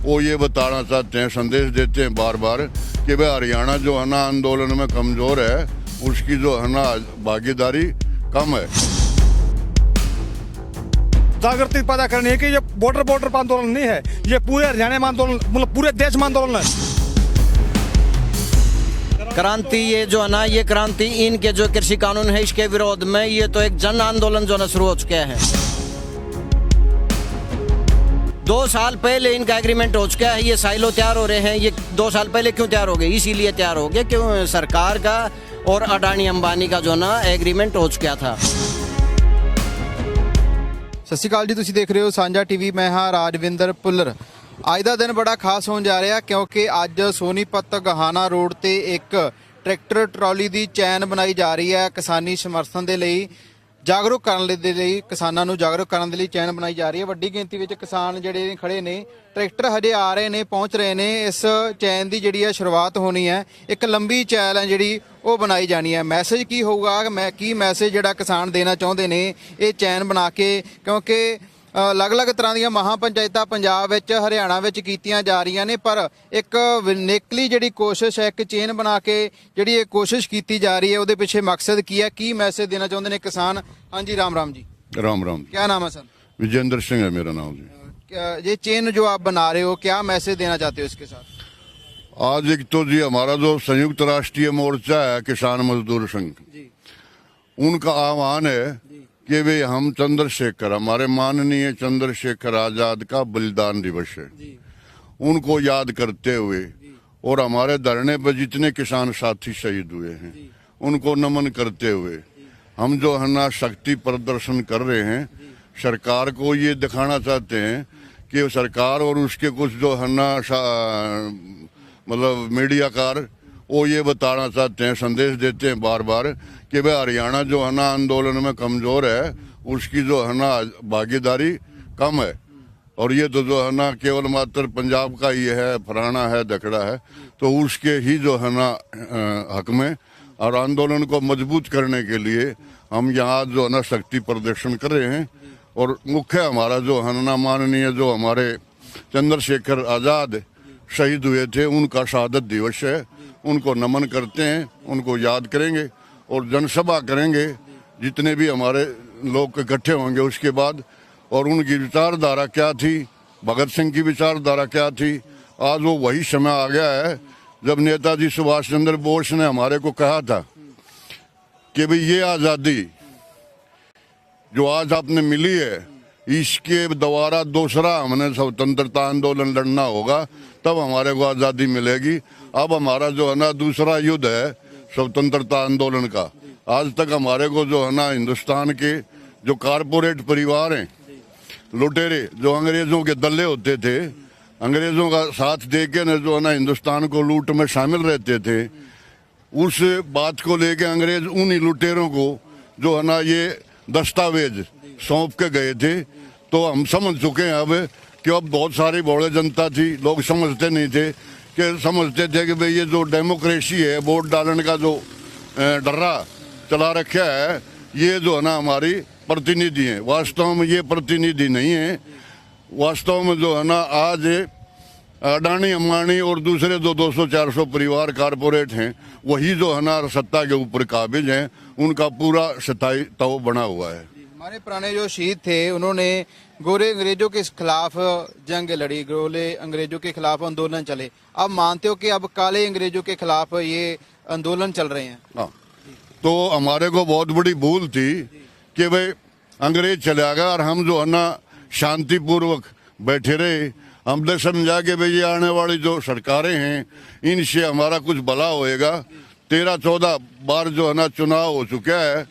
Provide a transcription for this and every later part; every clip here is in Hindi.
वो ये बताना चाहते हैं, संदेश देते हैं बार बार कि भाई हरियाणा जो है ना आंदोलन में कमज़ोर है, उसकी जो है ना भागीदारी कम है। जागृति पैदा करनी है कि ये बॉर्डर पर आंदोलन नहीं है, ये पूरे हरियाणा में आंदोलन, मतलब पूरे देश में आंदोलन है। क्रांति ये जो है ना, ये क्रांति इनके जो कृषि कानून है इसके विरोध में, ये तो एक जन आंदोलन जो है शुरू हो चुका है। 2 साल पहले इनका एग्रीमेंट हो चुका है, ये साइलो तैयार हो रहे हैं। ये 2 साल पहले क्यों तैयार हो गए? इसीलिए तैयार हो गए क्यों सरकार का और अडानी अंबानी का जो ना एग्रीमेंट हो चुका था। ਸਤਿ ਸ਼੍ਰੀ ਅਕਾਲ ਜੀ, ਤੁਸੀਂ ਦੇਖ ਰਹੇ ਹੋ ਸਾਂਝਾ ਟੀਵੀ। ਮੈਂ ਹਾਂ ਰਾਜਵਿੰਦਰ ਭੁੱਲਰ। ਅੱਜ ਦਾ ਦਿਨ ਬੜਾ ਖਾਸ ਹੋਣ ਜਾ ਰਿਹਾ ਕਿਉਂਕਿ ਅੱਜ ਸੋਨੀਪਤ ਗਹਾਨਾ ਰੋਡ ਤੇ ਇੱਕ ਟਰੈਕਟਰ ਟਰਾਲੀ ਦੀ ਚੈਨ ਬਣਾਈ ਜਾ ਰਹੀ ਹੈ। ਕਿਸਾਨੀ ਸਮਰਥਨ ਦੇ ਲਈ ਜਾਗਰੂਕ ਕਰਨ ਦੇ ਲਈ ਕਿਸਾਨਾਂ ਨੂੰ ਜਾਗਰੂਕ ਕਰਨ ਦੇ ਲਈ ਚੈਨ ਬਣਾਈ ਜਾ ਰਹੀ ਹੈ। ਵੱਡੀ ਗਿਣਤੀ ਵਿੱਚ ਕਿਸਾਨ ਜਿਹੜੇ ਖੜੇ ਨੇ, ਟਰੈਕਟਰ ਹਜੇ ਆ ਰਹੇ ਨੇ, ਪਹੁੰਚ ਰਹੇ ਨੇ। ਇਸ ਚੈਨ ਦੀ ਜਿਹੜੀ ਹੈ ਸ਼ੁਰੂਆਤ ਹੋਣੀ ਹੈ। ਇੱਕ ਲੰਬੀ ਚੈਨ ਹੈ ਜਿਹੜੀ ਉਹ ਬਣਾਈ ਜਾਣੀ ਹੈ। ਮੈਸੇਜ ਕੀ ਹੋਊਗਾ, ਕੀ ਮੈਸੇਜ ਜਿਹੜਾ ਕਿਸਾਨ ਦੇਣਾ ਚਾਹੁੰਦੇ ਨੇ ਇਹ ਚੈਨ ਬਣਾ ਕੇ, ਕਿਉਂਕਿ ਅਲੱਗ-ਅਲੱਗ ਤਰ੍ਹਾਂ ਦੀਆਂ ਮਹਾਂ ਪੰਚਾਇਤਾਂ ਪੰਜਾਬ ਵਿੱਚ, ਹਰਿਆਣਾ ਵਿੱਚ ਕੀਤੀਆਂ ਜਾ ਰਹੀਆਂ ਨੇ, ਪਰ ਇੱਕ ਨੇਕਲੀ ਜਿਹੜੀ ਕੋਸ਼ਿਸ਼ ਹੈ, ਇੱਕ ਚੇਨ ਬਣਾ ਕੇ ਜਿਹੜੀ ਇਹ ਕੋਸ਼ਿਸ਼ ਕੀਤੀ ਜਾ ਰਹੀ है, ਉਹਦੇ ਪਿੱਛੇ ਮਕਸਦ ਕੀ ਹੈ, ਕੀ ਮੈਸੇਜ ਦੇਣਾ ਚਾਹੁੰਦੇ ਨੇ किसान? हाँ जी, राम राम जी। राम राम। क्या नाम है सर? विजेंद्र सिंह है मेरा नाम जी। ये चेन जो आप बना रहे हो, क्या मैसेज देना चाहते हो इसके साथ? आज एक तो जी हमारा जो संयुक्त राष्ट्रीय मोर्चा है किसान मजदूर संघ, जी उनका आह्वान है कि वे हम चंद्रशेखर, हमारे माननीय चंद्रशेखर आजाद का बलिदान दिवस है, जी उनको याद करते हुए और हमारे धरने पर जितने किसान साथी शहीद हुए हैं उनको नमन करते हुए हम जो है ना शक्ति प्रदर्शन कर रहे हैं। सरकार को ये दिखाना चाहते हैं कि सरकार और उसके कुछ जो है ना मतलब मीडियाकार वो ये बताना चाहते हैं, संदेश देते हैं बार बार कि भाई हरियाणा जो है ना आंदोलन में कमज़ोर है, उसकी जो है ना भागीदारी कम है, और ये तो जो है ना केवल मात्र पंजाब का ही है, फलाना है, दखड़ा है, तो उसके ही जो है ना हक में और आंदोलन को मजबूत करने के लिए हम यहाँ जो है ना शक्ति प्रदर्शन कर रहे हैं। और मुख्य हमारा जो है ना माननीय जो हमारे चंद्रशेखर आज़ाद शहीद हुए थे, उनका शहादत दिवस है, उनको नमन करते हैं, उनको याद करेंगे और जनसभा करेंगे जितने भी हमारे लोग इकट्ठे होंगे उसके बाद। और उनकी विचारधारा क्या थी, भगत सिंह की विचारधारा क्या थी, आज वो वही समय आ गया है जब नेताजी सुभाष चंद्र बोस ने हमारे को कहा था कि भाई ये आज़ादी जो आज आपने मिली है, इसके द्वारा दूसरा हमने स्वतंत्रता आंदोलन लड़ना होगा, तब हमारे को आज़ादी मिलेगी। अब हमारा जो है ना दूसरा युद्ध है स्वतंत्रता आंदोलन का। आज तक हमारे को जो है ना हिंदुस्तान के जो कारपोरेट परिवार हैं, लुटेरे जो अंग्रेज़ों के दल्ले होते थे, अंग्रेज़ों का साथ दे के न जो है ना हिंदुस्तान को लूट में शामिल रहते थे, उस बात को लेके अंग्रेज़ उन्हीं लुटेरों को जो है ना ये दस्तावेज सौंप के गए थे। तो हम समझ चुके हैं अब कि अब बहुत सारी बड़े जनता थी, लोग समझते नहीं थे, कि समझते थे कि भाई ये जो डेमोक्रेसी है, वोट डालने का जो डर्रा चला रखा है, ये जो है ना हमारी प्रतिनिधि हैं। वास्तव में ये प्रतिनिधि नहीं है। वास्तव में जो है ना आज अडानी अंबानी और दूसरे जो 200-400 परिवार कारपोरेट हैं, वही जो है ना सत्ता के ऊपर काबिज हैं, उनका पूरा सताई तव बना हुआ है। हमारे पुराने जो शहीद थे उन्होंने गोरे अंग्रेजों के खिलाफ जंग लड़ी, गोरे अंग्रेजों के खिलाफ आंदोलन चले। अब मानते हो कि अब काले अंग्रेजों के खिलाफ ये आंदोलन चल रहे हैं? हाँ, तो हमारे को बहुत बड़ी भूल थी कि भाई अंग्रेज चले गए और हम जो है ना शांतिपूर्वक बैठे रहे। हमने समझा कि भाई ये आने वाली जो सरकारें हैं इनसे हमारा कुछ भला होएगा। 13-14 बार जो है ना चुनाव हो चुका है,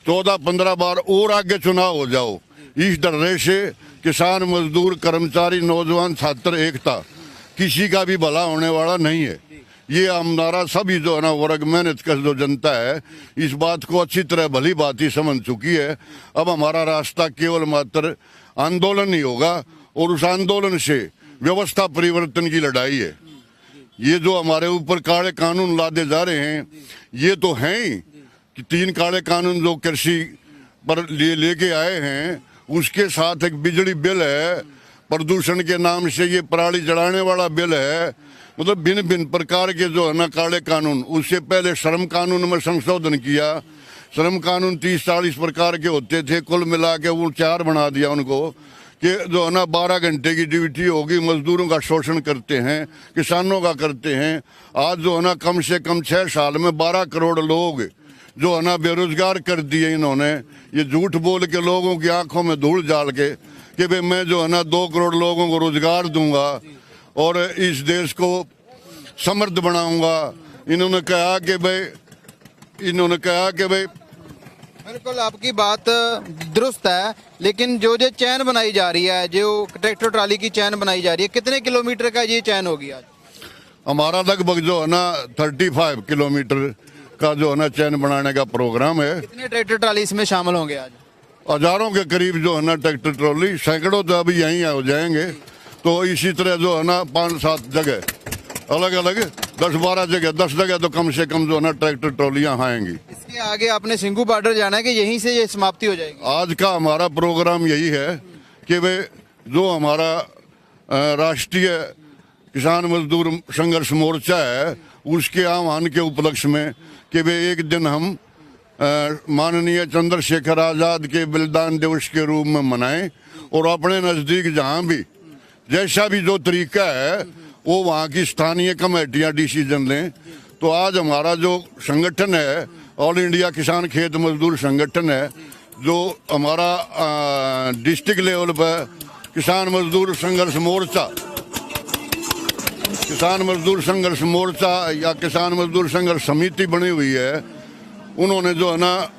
14-15 बार और आगे चुनाव हो जाओ, इस डर से किसान मजदूर कर्मचारी नौजवान छात्र एकता किसी का भी भला होने वाला नहीं है। ये हमारा सभी जो है ना वर्ग मेहनत का जो जनता है इस बात को अच्छी तरह भली बात ही समझ चुकी है। अब हमारा रास्ता केवल मात्र आंदोलन ही होगा और उस आंदोलन से व्यवस्था परिवर्तन की लड़ाई है। ये जो हमारे ऊपर काले कानून लादे जा रहे हैं, ये तो हैं ही कि 3 काले कानून जो कृषि पर लेके आए हैं, उसके साथ एक बिजली बिल है, प्रदूषण के नाम से ये पराली जलाने वाला बिल है, मतलब भिन्न भिन्न प्रकार के जो है ना काले कानून। उससे पहले श्रम कानून में संशोधन किया। श्रम कानून 30-40 प्रकार के होते थे, कुल मिला के वो 4 बना दिया उनको कि जो है ना 12 घंटे की ड्यूटी होगी। मजदूरों का शोषण करते हैं, किसानों का करते हैं। आज जो है ना कम से कम 6 साल में 12 करोड़ लोग जो है ना बेरोजगार कर दिए इन्होंने। ये झूठ बोल के लोगों की आंखों में धूल डाल के कि भाई मैं जो है ना 2 करोड़ लोगों को रोजगार दूंगा और इस देश को समृद्ध बनाऊंगा। इन्होंने कहा कि भाई बिल्कुल आपकी बात दुरुस्त है, लेकिन जो चैन बनाई जा रही है, जो ट्रैक्टर ट्राली की चैन बनाई जा रही है, कितने किलोमीटर का ये चैन होगी आज? हमारा लगभग जो है ना 35 किलोमीटर का जो है ना चैन बनाने का प्रोग्राम है। कितने ट्रैक्टर ट्राली इसमें शामिल होंगे आज? हजारों के करीब जो है ना ट्रैक्टर ट्रॉली, सैकड़ों तो अभी यहीं हो जाएंगे। तो इसी तरह जो है ना 5-7 जगह अलग अलग 10-12 जगह 10 जगह तो कम से कम जो है ना ट्रैक्टर ट्रॉलियां आएंगी। इसके आगे आपने सिंघू बॉर्डर जाना है कि यहीं से ये समाप्ति हो जाएगी? आज का हमारा प्रोग्राम यही है कि वे जो हमारा राष्ट्रीय किसान मजदूर संघर्ष मोर्चा है उसके आह्वान के उपलक्ष्य में कि वे एक दिन हम माननीय चंद्रशेखर आजाद के बलिदान दिवस के रूप में मनाएं और अपने नजदीक जहां भी जैसा भी जो तरीका है वो वहाँ की स्थानीय कमेटियां डिसीजन लें। तो आज हमारा जो संगठन है ऑल इंडिया किसान खेत मजदूर संगठन है, जो हमारा डिस्ट्रिक्ट लेवल पर किसान मजदूर संघर्ष मोर्चा या किसान मजदूर संघर्ष समिति बनी हुई है। उन्होंने जो है ना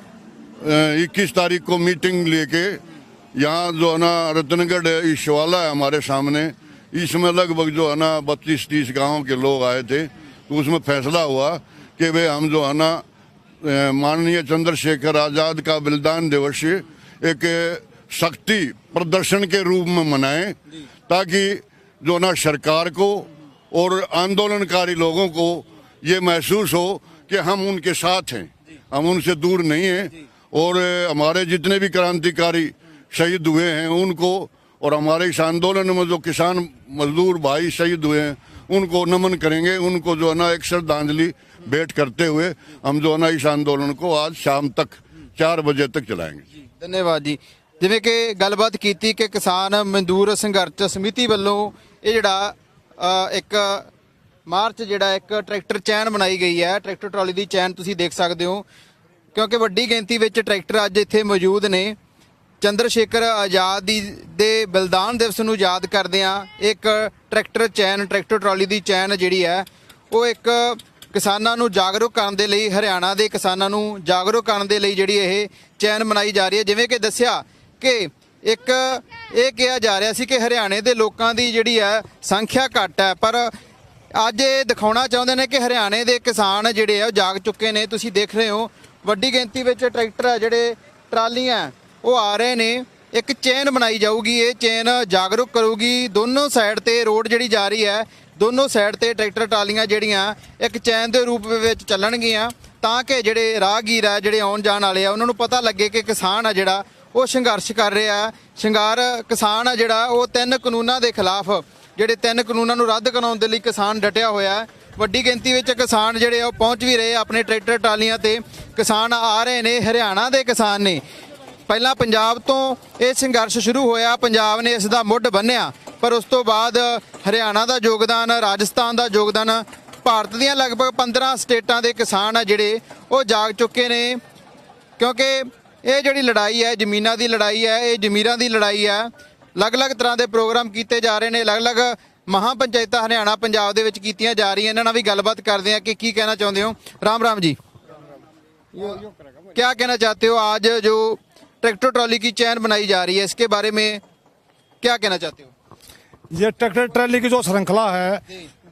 21 तारीख को मीटिंग लेके यहाँ जो है ना रतनगढ़ ईशवाला है हमारे सामने, इसमें लगभग जो है ना 32-30 गाँव के लोग आए थे। तो उसमें फैसला हुआ कि वे हम जो है ना माननीय चंद्रशेखर आजाद का बलिदान दिवस एक शक्ति प्रदर्शन के रूप में मनाएं, ताकि जो ना सरकार को और आंदोलनकारी लोगों को ये महसूस हो कि हम उनके साथ हैं, हम उनसे दूर नहीं हैं। और हमारे जितने भी क्रांतिकारी शहीद हुए हैं उनको, और हमारे इस आंदोलन में जो किसान मजदूर भाई शहीद हुए हैं उनको नमन करेंगे। उनको जो है ना एक श्रद्धांजलि भेंट करते हुए हम जो है ना इस आंदोलन को आज शाम तक 4 बजे तक चलाएंगे। धन्यवाद जी। जिवें कि गलबात कीती कि किसान मजदूर संघर्ष समिति ਵੱਲੋਂ ਇਹ ਜਿਹੜਾ ਇੱਕ ਮਾਰਚ ਜਿਹੜਾ ਇੱਕ ਟਰੈਕਟਰ ਚੈਨ ਬਣਾਈ ਗਈ ਹੈ, ਟਰੈਕਟਰ ਟਰਾਲੀ ਦੀ ਚੈਨ ਤੁਸੀਂ ਦੇਖ ਸਕਦੇ ਹੋ, ਕਿਉਂਕਿ ਵੱਡੀ ਗਿਣਤੀ ਵਿੱਚ ਟਰੈਕਟਰ ਅੱਜ ਇੱਥੇ ਮੌਜੂਦ ਨੇ। ਚੰਦਰਸ਼ੇਖਰ ਆਜ਼ਾਦ ਦੇ ਬਲਿਦਾਨ ਦਿਵਸ ਨੂੰ ਯਾਦ ਕਰਦਿਆਂ ਇੱਕ ਟਰੈਕਟਰ ਟਰਾਲੀ ਦੀ ਚੈਨ ਜਿਹੜੀ ਹੈ ਉਹ ਇੱਕ ਕਿਸਾਨਾਂ ਨੂੰ ਜਾਗਰੂਕ ਕਰਨ ਦੇ ਲਈ, ਹਰਿਆਣਾ ਦੇ ਕਿਸਾਨਾਂ ਨੂੰ ਜਾਗਰੂਕ ਕਰਨ ਦੇ ਲਈ ਜਿਹੜੀ ਇਹ ਚੈਨ ਬਣਾਈ ਜਾ ਰਹੀ ਹੈ। ਜਿਵੇਂ ਕਿ ਦੱਸਿਆ ਕਿ ਇੱਕ ਇਹ ਕਿਹਾ ਜਾ ਰਿਹਾ ਸੀ ਕਿ ਹਰਿਆਣੇ ਦੇ ਲੋਕਾਂ ਦੀ ਜਿਹੜੀ ਹੈ ਸੰਖਿਆ ਘੱਟ ਹੈ, ਪਰ ਅੱਜ ਇਹ ਦਿਖਾਉਣਾ ਚਾਹੁੰਦੇ ਨੇ ਕਿ ਹਰਿਆਣੇ ਦੇ ਕਿਸਾਨ ਜਿਹੜੇ ਆ ਉਹ ਜਾਗ ਚੁੱਕੇ ਨੇ। ਤੁਸੀਂ ਦੇਖ ਰਹੇ ਹੋ ਵੱਡੀ ਗਿਣਤੀ ਵਿੱਚ ਟਰੈਕਟਰ ਆ, ਜਿਹੜੇ ਟਰਾਲੀਆਂ ਉਹ ਆ ਰਹੇ ਨੇ। ਇੱਕ ਚੇਨ ਬਣਾਈ ਜਾਊਗੀ, ਇਹ ਚੇਨ ਜਾਗਰੂਕ ਕਰੂਗੀ। ਦੋਨੋਂ ਸਾਈਡ ਤੇ ਰੋਡ ਜਿਹੜੀ ਜਾ ਰਹੀ ਹੈ, ਦੋਨੋਂ ਸਾਈਡ ਤੇ ਟਰੈਕਟਰ ਟਰਾਲੀਆਂ ਜਿਹੜੀਆਂ ਇੱਕ ਚੈਨ ਦੇ ਰੂਪ ਵਿੱਚ ਚੱਲਣਗੀਆਂ, ਤਾਂ ਕਿ ਜਿਹੜੇ ਰਾਹਗੀਰ ਆ, ਜਿਹੜੇ ਆਉਣ ਜਾਣ ਵਾਲੇ ਆ, ਉਹਨਾਂ ਨੂੰ ਪਤਾ ਲੱਗੇ ਕਿ ਕਿਸਾਨ ਆ ਜਿਹੜਾ ਉਹ ਸੰਘਰਸ਼ ਕਰ ਰਿਹਾ। ਕਿਸਾਨ ਆ ਜਿਹੜਾ ਉਹ 3 ਕਾਨੂੰਨਾਂ ਦੇ ਖਿਲਾਫ, ਜਿਹੜੇ 3 ਕਾਨੂੰਨਾਂ ਨੂੰ ਰੱਦ ਕਰਾਉਣ ਦੇ ਲਈ ਕਿਸਾਨ ਡਟਿਆ ਹੋਇਆ। ਵੱਡੀ ਗਿਣਤੀ ਵਿੱਚ ਕਿਸਾਨ ਜਿਹੜੇ ਆ ਉਹ ਪਹੁੰਚ ਵੀ ਰਹੇ ਆਪਣੇ ਟਰੈਕਟਰ ਟਰਾਲੀਆਂ ਤੇ। ਕਿਸਾਨ ਆ ਰਹੇ ਨੇ, ਹਰਿਆਣਾ ਦੇ ਕਿਸਾਨ ਨੇ। ਪਹਿਲਾਂ ਪੰਜਾਬ ਤੋਂ ਇਹ ਸੰਘਰਸ਼ ਸ਼ੁਰੂ ਹੋਇਆ, ਪੰਜਾਬ ਨੇ ਇਸ ਦਾ ਮੁੱਢ ਬੰਨ੍ਹਿਆ, ਪਰ ਉਸ ਤੋਂ ਬਾਅਦ ਹਰਿਆਣਾ ਦਾ ਯੋਗਦਾਨ, ਰਾਜਸਥਾਨ ਦਾ ਯੋਗਦਾਨ, ਭਾਰਤ ਦੀਆਂ ਲਗਭਗ 15 ਸਟੇਟਾਂ ਦੇ ਕਿਸਾਨ ਆ ਜਿਹੜੇ ਉਹ ਜਾਗ ਚੁੱਕੇ ਨੇ। ਕਿਉਂਕਿ ਇਹ ਜਿਹੜੀ ਲੜਾਈ ਹੈ ਜ਼ਮੀਨਾਂ ਦੀ ਲੜਾਈ ਹੈ, ਇਹ ਜ਼ਮੀਰਾਂ ਦੀ ਲੜਾਈ ਹੈ। ਅਲੱਗ-ਅਲੱਗ ਤਰ੍ਹਾਂ ਦੇ ਪ੍ਰੋਗਰਾਮ ਕੀਤੇ ਜਾ ਰਹੇ ਨੇ, ਅਲੱਗ-ਅਲੱਗ ਮਹਾਂ ਪੰਚਾਇਤਾਂ ਹਰਿਆਣਾ ਪੰਜਾਬ ਦੇ ਵਿੱਚ ਕੀਤੀਆਂ ਜਾ ਰਹੀਆਂ। ਇਹਨਾਂ ਨਾਲ ਵੀ ਗੱਲਬਾਤ ਕਰਦੇ ਆ ਕਿ ਕੀ ਕਹਿਣਾ ਚਾਹੁੰਦੇ ਹੋ। राम राम जी, क्या कहना चाहते हो? आज जो ट्रैक्टर ट्रॉली की चैन बनाई जा रही है, इसके बारे में क्या कहना चाहते हो? ये ट्रैक्टर ट्रॉली की जो श्रृंखला है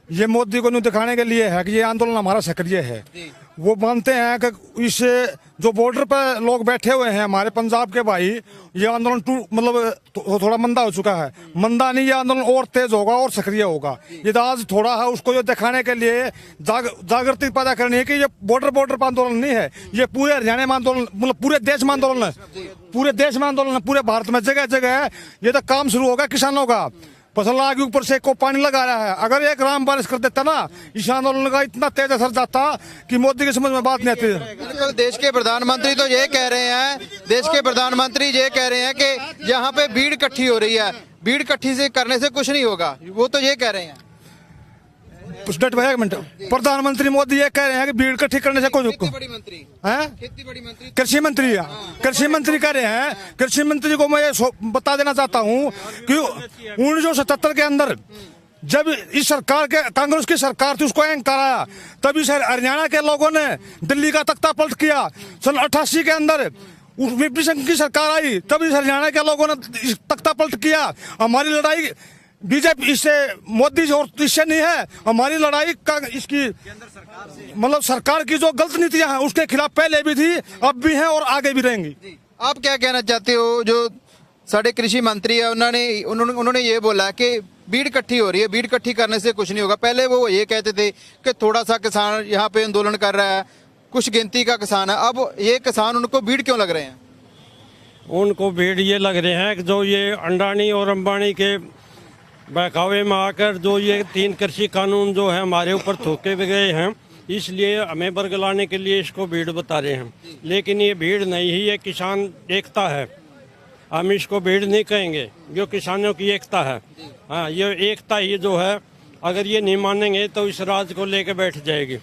ये मोदी को दिखाने के लिए है कि ये आंदोलन हमारा सक्रिय है। वो मानते हैं कि इस जो बॉर्डर पर लोग बैठे हुए हैं हमारे पंजाब के भाई, ये आंदोलन मतलब थोड़ा मंदा हो चुका है। मंदा नहीं, ये आंदोलन और तेज होगा और सक्रिय होगा। ये तो आज थोड़ा है, उसको जो दिखाने के लिए जागृति पैदा करनी है कि ये बॉर्डर पर आंदोलन नहीं है, ये पूरे हरियाणा में आंदोलन, मतलब पूरे देश में आंदोलन है, पूरे देश में आंदोलन है, पूरे भारत में जगह जगह है। ये तो काम शुरू होगा किसानों का। फसल आगे ऊपर से को पानी लगा रहा है। अगर एक राम बारिश कर देता ना, इस आंदोलन का इतना तेज असर जाता कि मोदी की समझ में बात नहीं आती। बिल्कुल, देश के प्रधानमंत्री तो ये कह रहे हैं, देश के प्रधानमंत्री ये कह रहे हैं कि यहाँ पे भीड़ इकट्ठी हो रही है, भीड़ इकट्ठी से करने से कुछ नहीं होगा, वो तो ये कह रहे हैं। एक मिनट, प्रधानमंत्री मोदी ये कह रहे हैं कि भीड़ इकट्ठी करने से कोई खेती मंत्री है, मंत्री कृषि मंत्री है, कृषि मंत्री कह रहे हैं। कृषि मंत्री को मैं ये बता देना चाहता हूँ कि 1977 के अंदर जब इस सरकार के कांग्रेस की सरकार थी, उसको एंग कराया, तभी हरियाणा के लोगों ने दिल्ली का तख्ता पलट किया। सन 88 के अंदर वीपी सिंह की सरकार आई, तभी हरियाणा के लोगों ने तख्ता पलट किया। हमारी लड़ाई बीजेपी इससे, मोदी से और इससे नहीं है, हमारी लड़ाई का इसकी मतलब सरकार की जो गलत नीतियां हैं उसके खिलाफ पहले भी थी, अब भी हैं और आगे भी रहेंगी। आप क्या कहना चाहते हो? जो साढ़े कृषि मंत्री है उन्होंने ये बोला कि भीड़ इकट्ठी हो रही है, भीड़ इकट्ठी करने से कुछ नहीं होगा। पहले वो ये कहते थे कि थोड़ा सा किसान यहाँ पे आंदोलन कर रहा है, कुछ गिनती का किसान है, अब ये किसान उनको भीड़ क्यों लग रहे हैं? उनको भीड़ ये लग रहे हैं कि जो ये अंडानी और अंबानी के बहकावे में आकर जो ये 3 कृषि कानून जो है हमारे ऊपर थोके गए हैं, इसलिए हमें बरगलाने के लिए इसको भीड़ बता रहे हैं। लेकिन ये भीड़ नहीं है, ये किसान एकता है, हम इसको भीड़ नहीं कहेंगे, जो किसानों की एकता है। हाँ, ये एकता ही जो है, अगर ये नहीं मानेंगे तो इस राज को लेकर बैठ जाएगी।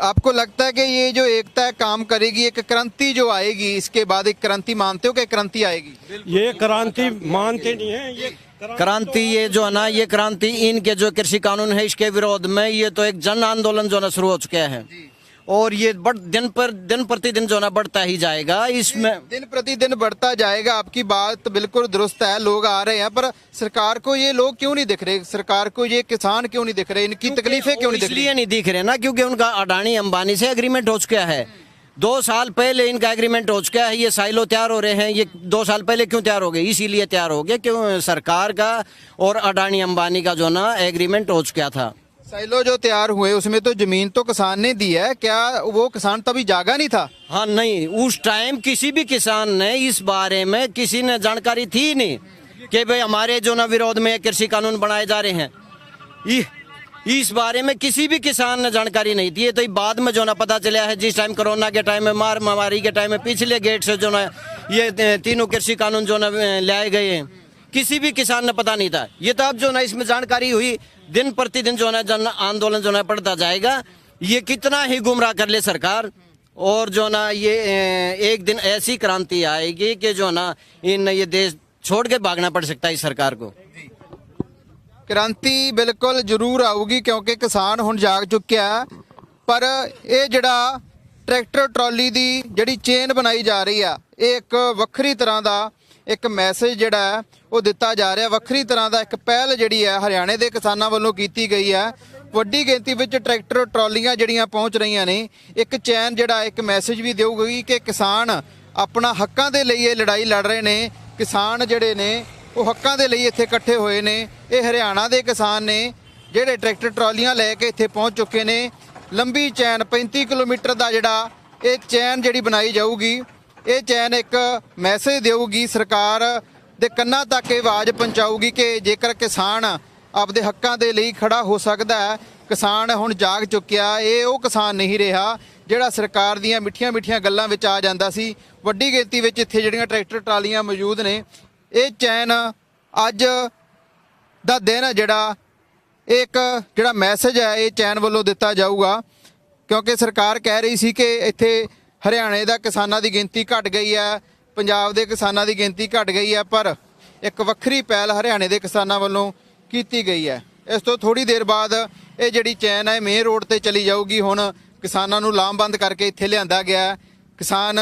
आपको लगता है कि ये जो एकता है काम करेगी, एक क्रांति जो आएगी इसके बाद, एक क्रांति मानते हो कि क्रांति आएगी? ये क्रांति मानते नहीं है, ये क्रांति ये जो है ना, ये क्रांति इनके जो कृषि कानून है इसके विरोध में ये तो एक जन आंदोलन जो है ना शुरू हो चुका है, और ये दिन प्रतिदिन जो है ना बढ़ता ही जाएगा। इसमें दिन प्रतिदिन बढ़ता जाएगा। आपकी बात बिल्कुल दुरुस्त है, लोग आ रहे हैं, पर सरकार को ये लोग क्यों नहीं दिख रहे? सरकार को ये किसान क्यों नहीं दिख रहे? इनकी तकलीफें क्यों नहीं दिख रही? इसलिए नहीं दिख रहे ना क्योंकि उनका अडानी अंबानी से एग्रीमेंट हो चुका है। 2 साल पहले इनका एग्रीमेंट हो चुका है। ये साइलो तैयार हो रहे हैं। ये 2 साल पहले क्यों तैयार हो गए? इसीलिए तैयार हो गए क्यों सरकार का और अडानी अंबानी का जो ना एग्रीमेंट हो चुका था। साइलो जो तैयार हुए उसमें तो जमीन तो किसान ने दी है, क्या वो किसान तभी जागा नहीं था? हाँ नहीं, उस टाइम किसी भी किसान ने इस बारे में किसी ने जानकारी थी नहीं कि भाई हमारे जो ना विरोध में कृषि कानून बनाए जा रहे हैं। इस बारे में किसी भी किसान ने जानकारी नहीं थी। तो बाद में जो ना पता चला है, जिस टाइम कोरोना के टाइम में, महामारी के टाइम में पिछले गेट से जो ना ये 3 कृषि कानून जो ना लाए गए हैं, किसी भी किसान ने पता नहीं था। ये तो अब जो ना इसमें जानकारी हुई, दिन प्रतिदिन जो ना जन आंदोलन जो ना बढ़ता जाएगा। ये कितना ही गुमराह कर ले सरकार, और जो ना ये एक दिन ऐसी क्रांति आएगी कि जो ना ये देश छोड़ के भागना पड़ सकता है इस सरकार को। क्रांति बिल्कुल जरूर आऊगी क्योंकि किसान हुण जाग चुक्या है। पर ये जिहड़ा ट्रैक्टर ट्रॉली दी जिहड़ी चेन बनाई जा रही है, ये एक वक्री तरह का एक मैसेज जिहड़ा है वो दिता जा रहा है। वक्री तरह का एक पहल जिहड़ी है हरियाणे के किसानों वालों की गई है। वड्डी गिनती में ट्रैक्टर ट्रॉलियां जिहड़ियां पहुंच रही ने। एक चैन जिहड़ा एक मैसेज भी देऊगी कि किसान अपना हक्कां दे लई ये लड़ाई लड़ रहे ने। किसान जिहड़े ने वो हक्कां दे लई इत्थे इकट्ठे होए ने। ये हरियाणा के किसान ने जिहड़े ट्रैक्टर ट्रॉलियां लैके इत्थे पहुंच चुके ने। लंबी चैन 35 किलोमीटर का जिहड़ा ये चैन जिहड़ी बनाई जाऊगी, ये चैन एक मैसेज देऊगी, सरकार दे कन्नां तक ये आवाज़ पहुंचाऊगी कि जेकर किसान आपदे हक्कां दे लई खड़ा हो सकदा है। किसान हुण जाग चुक्या। ये वो किसान नहीं रहा जिहड़ा सरकार दीयां मिठियां मिठियां गल्लां विच आ जांदा सी। वड्डी गिनती विच इत्थे जिहड़ियां ट्रैक्टर ट्रालियां मौजूद ने। ये चैन अज दा दिन जिहड़ा एक जिहड़ा मैसेज है ये चैन वालों दिता जाऊगा, क्योंकि सरकार कह रही सी कि इत्थे हरियाणे दा किसानां दी गिनती घट गई है, पंजाब दे किसानां दी गिनती घट गई है, पर एक वक्री पहल हरियाणे दे किसानां वालों कीती गई है। इस तो थोड़ी देर बाद ये जिहड़ी चैन है मेन रोड ते चली जाऊगी। हुण किसानां नूं लामबंद करके इत्थे लिआंदा गया। किसान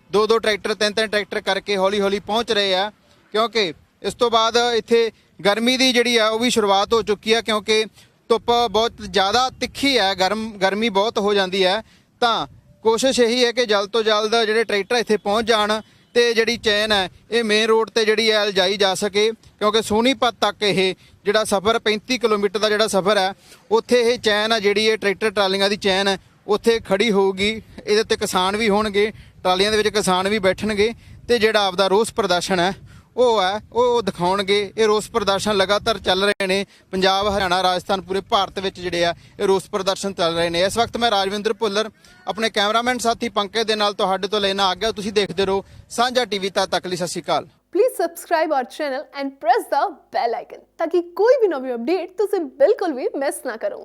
2-2 ट्रैक्टर 3-3 ट्रैक्टर करके हौली हौली पहुँच रहे हैं, क्योंकि इस तो बाद इत्थे गर्मी दी जिहड़ी है वो भी शुरुआत हो चुकी है, क्योंकि धुप्प बहुत ज़्यादा तिखी है, गर्मी बहुत हो जाती है। तो कोशिश यही है कि जल्द तो जल्द जिहड़े ट्रैक्टर इत्थे पहुँच जाण ते जिहड़ी चैन है ये मेन रोड ते जिहड़ी है लिजाई जा सके, क्योंकि सोनीपत तक ये जिहड़ा सफ़र 35 किलोमीटर का जिहड़ा सफ़र है उत्थे ये चैन है जिहड़ी ये ट्रैक्टर ट्रालियां दी चैन है उत्थे खड़ी होगी। इहदे ते किसान भी होणगे, ट्रालियां दे विच किसान भी बैठणगे ते जिहड़ा आपदा रोस प्रदर्शन है ਉਹ ਹੈ ਉਹ ਦਿਖਾਉਣਗੇ। ਇਹ ਰੋਸ ਪ੍ਰਦਰਸ਼ਨ ਲਗਾਤਾਰ ਚੱਲ ਰਹੇ ਨੇ ਪੰਜਾਬ, ਹਰਿਆਣਾ, ਰਾਜਸਥਾਨ, ਪੂਰੇ ਭਾਰਤ ਵਿੱਚ ਜਿਹੜੇ ਆ ਇਹ ਰੋਸ ਪ੍ਰਦਰਸ਼ਨ ਚੱਲ ਰਹੇ ਨੇ। ਇਸ ਵਕਤ ਮੈਂ ਰਾਜਵਿੰਦਰ ਭੁੱਲਰ ਆਪਣੇ ਕੈਮਰਾਮੈਨ ਸਾਥੀ ਪੰਕਜ ਦੇ ਨਾਲ ਤੁਹਾਡੇ ਤੋਂ ਲੈਣਾ ਆ ਗਿਆ। ਤੁਸੀਂ ਦੇਖਦੇ ਰਹੋ ਸਾਂਝਾ ਟੀਵੀ। ਤੱਕ ਲਈ ਸਤਿ ਸ਼੍ਰੀ ਅਕਾਲ। Please subscribe our channel and press the bell icon ताकि कोई भी नवी अपडेट तुझे बिल्कुल भी मिस ना करो।